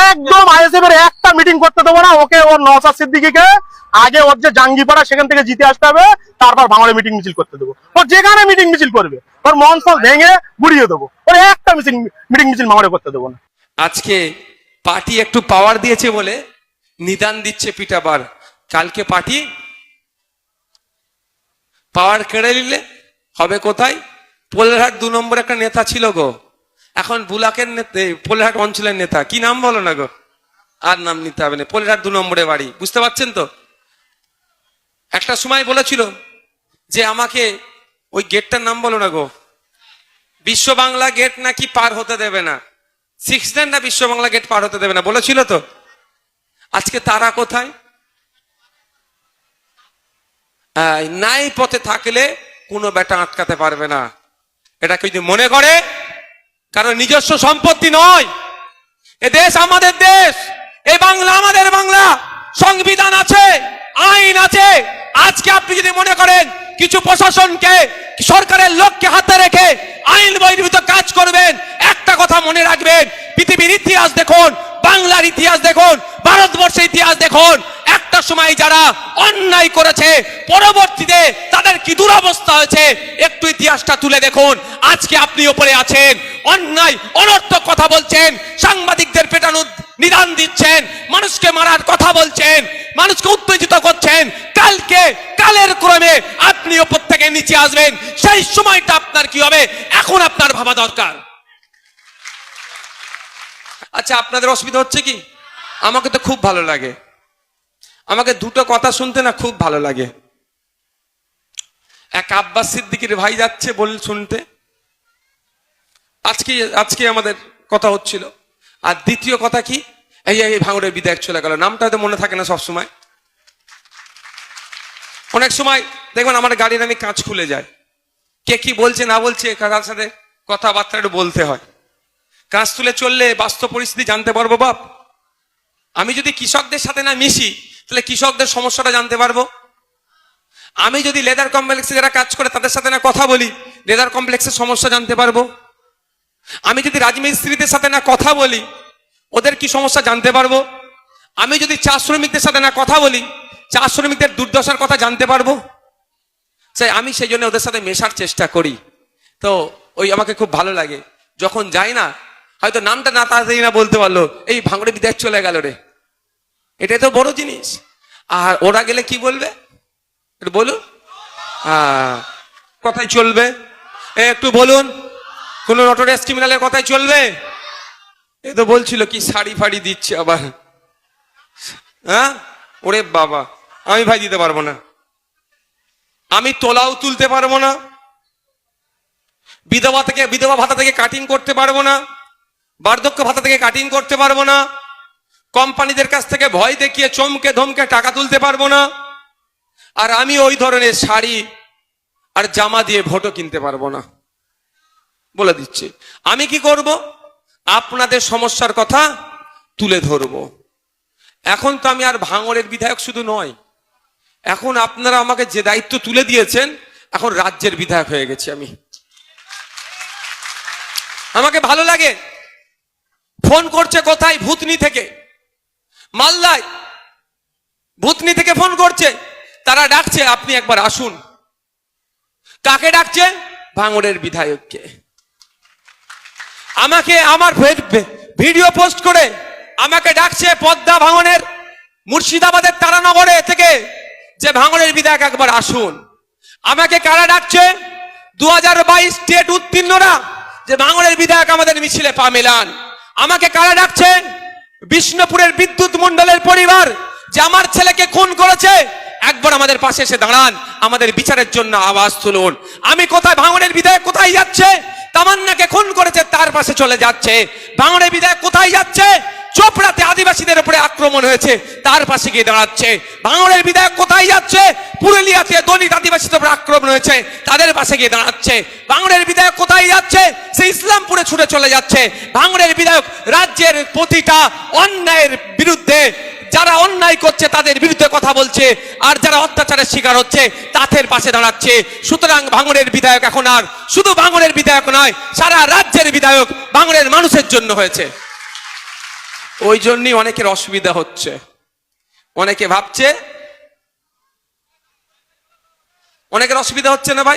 একদম আইএসএফ এর একটা মিটিং করতে দেবো না ওকে। ওর নওশাদ সিদ্দিকীকে আগে ওর যে জাঙ্গিপাড়া সেখান থেকে জিতে আসতে হবে, তারপর ভাঙড়ে মিটিং মিছিল করতে দেবো। ওর যেখানে মিটিং মিছিল করবে ওর মঞ্চ ভেঙে গুড়িয়ে দেবো। ওর একটা মিটিং মিছিল ভাঙড়ে করতে দেবো না। আজকে পার্টি একটু পাওয়ার দিয়েছে বলে নিদান দিচ্ছে পিটাবার, কালকে পার্টি পাওয়ার কেড়ে নিলে হবে কোথায়? পোলেরহাট 2 নম্বর একটা নেতা ছিল গো, এখন বুলাকের নেতা, পোলেরহাট অঞ্চলের নেতা, কি নাম বলো না গো, আর নাম নিতে হবে না, পোলেরহাট 2 নম্বরে বাড়ি, বুঝতে পারছেন তো? একটা সময় বলেছিল যে আমাকে ওই গেটটার নাম বলো না গো, বিশ্ব বাংলা গেট নাকি পার হতে দেবে না, 6 লেন না বিশ্ব বাংলা গেট পার হতে দেবে না বলেছিল তো। আজকে তারা কোথায়? নাই পথে থাকলে কোনো বেটা আটকাতে পারবে না, এটা যদি মনে করে, কারণ নিজস্ব সম্পত্তি নয়, এ দেশ আমাদের দেশ, এই বাংলা আমাদের বাংলা, সংবিধান আছে, আইন আছে। আজকে আপনি যদি মনে করেন কিছু প্রশাসনকে, সরকারের লোককে হাতে রেখে আইন বহির্ভূত কাজ করবেন, একটা কথা মনে রাখবেন, পৃথিবীর ইতিহাস দেখুন, বাংলার ইতিহাস দেখুন, ভারতবর্ষের ইতিহাস দেখুন, একটা সময় যারা অন্যায় করেছে পরবর্তীতে তাদের কি দুরবস্থা হয়েছে, একটু ইতিহাসটা তুলে দেখুন। আজকে আপনি উপরে আছেন, অন্যায় অনর্থক কথা বলছেন, সাংবাদিকদের পেটানোর নিদান দিচ্ছেন, মানুষকে মারার কথা বলছেন, মানুষকে উত্তেজিত করছেন, কালের ক্রমে আপনি উপর থেকে নিচে আসবেন, সেই সময়টা আপনার কি হবে এখন আপনার ভাবা দরকার। আচ্ছা, আপনাদের অসুবিধা হচ্ছে কি? আমাকে তো খুব ভালো লাগে, আমাকে দুটো কথা শুনতে না খুব ভালো লাগে। এক আব্বাস সিদ্দিকীর ভাই যাচ্ছে বল শুনতে, আজকে আমাদের কথা হচ্ছিল। আর দ্বিতীয় কথা কি, এই ভাঙড়ের বিধায়ক চলে গেল, নামটা হয়তো মনে থাকে না সব সময়। অনেক সময় দেখবেন আমার গাড়ির আমি কাঁচ খুলে যায়, কে কি বলছে না বলছে কাকার সাথে কথাবার্তা একটু বলতে হয়। কাঁচ তুলে চললে বাস্তব পরিস্থিতি জানতে পারবো বাপ। আমি যদি কৃষকদের সাথে না মিশি তাহলে কৃষকদের সমস্যাটা জানতে পারবো। আমি যদি লেদার কমপ্লেক্সে যারা কাজ করে তাদের সাথে না কথা বলি, লেদার কমপ্লেক্সের সমস্যা জানতে পারবো। আমি যদি রাজমিস্ত্রিদের সাথে না কথা বলি, ওদের কি সমস্যা জানতে পারবো। আমি যদি চা শ্রমিকদের সাথে না কথা বলি, চা শ্রমিকদের দুর্দশার কথা জানতে পারবো। আমি সেই জন্য ওদের সাথে মেশার চেষ্টা করি। তো ওই আমাকে খুব ভালো লাগে যখন যাই না, হয়তো নামটা না তাড়াতাড়ি না বলতে পারলো, এই ভাঙড়ে বিধায়ক চলে গেল রে, এটাই তো বড় জিনিস। আর ওরা গেলে কি বলবে একটু বলুন, কথাই চলবে, একটু বলুন, কোন নটোরিয়াস ক্রিমিনালের কথাই চলবে। এ তো বলছিল কি শাড়ি ফাড়ি দিচ্ছে আবার, হ্যাঁ ওরে বাবা, আমি ভাই দিতে পারবো না, আমি তোলাও তুলতে পারবো না, বিধবা ভাতা থেকে কাটিং করতে পারবো না, বার্ধক্য ভাতা থেকে কাটিং করতে পারবো না, কোম্পানিদের কাছ থেকে ভয় দেখিয়ে চমকে ধমকে টাকা তুলতে পারবো না, আর আমি ওই ধরনের শাড়ি আর জামা দিয়ে ভোটও কিনতে পারবো না, বলে দিচ্ছি। আমি কি করব? আপনাদের সমস্যার কথা তুলে ধরবো। এখন তো আমি আর ভাঙড়ের বিধায়ক শুধু নয়, এখন আপনারা আমাকে যে দায়িত্ব তুলে দিয়েছেন, এখন রাজ্যের বিধায়ক হয়ে গেছি আমি। আমাকে ভালো লাগে, ফোন করছে কোথায়, ভূতনি থেকে, মালদায় ভূতনি থেকে ফোন করছে, তারা ডাকছে আপনি একবার আসুন। কাকে ডাকছে? ভাঙড়ের বিধায়ককে। আমাকে আমার ভিডিও পোস্ট করে আমাকে ডাকছে পদ্মা ভাঙনের মুর্শিদাবাদের তারানগরে থেকে, যে ভাঙড়ের বিধায়ক একবার আসুন। আমাকে কারা ডাকছে? 2022 স্টেট উত্তীর্ণরা, যে ভাঙড়ের বিধায়ক আমাদের মিছিলে পা মেলান। আমাকে কারা ডাকছেন? বিষ্ণুপুরের বিদ্যুৎ মন্ডলের পরিবার, যে আমার ছেলেকে খুন করেছে, একবার আমাদের পাশে এসে দাঁড়ান, আমাদের বিচারের জন্য আওয়াজ তুলুন। আমি কোথায়, ভাঙড়ের বিধায়ক কোথায় যাচ্ছে? তামান্নাকে খুন করেছে তার পাশে চলে যাচ্ছে। ভাঙড়ের বিধায়ক কোথায় যাচ্ছে? চোপড়াতে আদিবাসীদের উপরে আক্রমণ হয়েছে তার পাশে গিয়ে দাঁড়াচ্ছে। ভাঙড়ের বিধায়ক কোথায় যাচ্ছে? পুরুলিয়াতে দলিত আদিবাসীদের উপরে আক্রমণ হয়েছে তাদের পাশে গিয়ে দাঁড়াচ্ছে। ভাঙড়ের বিধায়ক কোথায় যাচ্ছে? সে ইসলামপুরে ছুটে চলে যাচ্ছে। ভাঙড়ের বিধায়ক রাজ্যের প্রতিটা অন্যায়ের বিরুদ্ধে, যারা অন্যায় করছে তাদের বিরুদ্ধে কথা বলছে, আর যারা অত্যাচারের শিকার হচ্ছে তাদের পাশে দাঁড়াচ্ছে। সুতরাং ভাঙড়ের বিধায়ক এখন আর শুধু ভাঙড়ের বিধায়ক নয়, সারা রাজ্যের বিধায়ক ভাঙড়ের মানুষের জন্য হয়েছে। ওই জন্যই অনেকের অসুবিধা হচ্ছে। অনেকে ভাবছে, অনেকের অসুবিধা হচ্ছে না ভাই?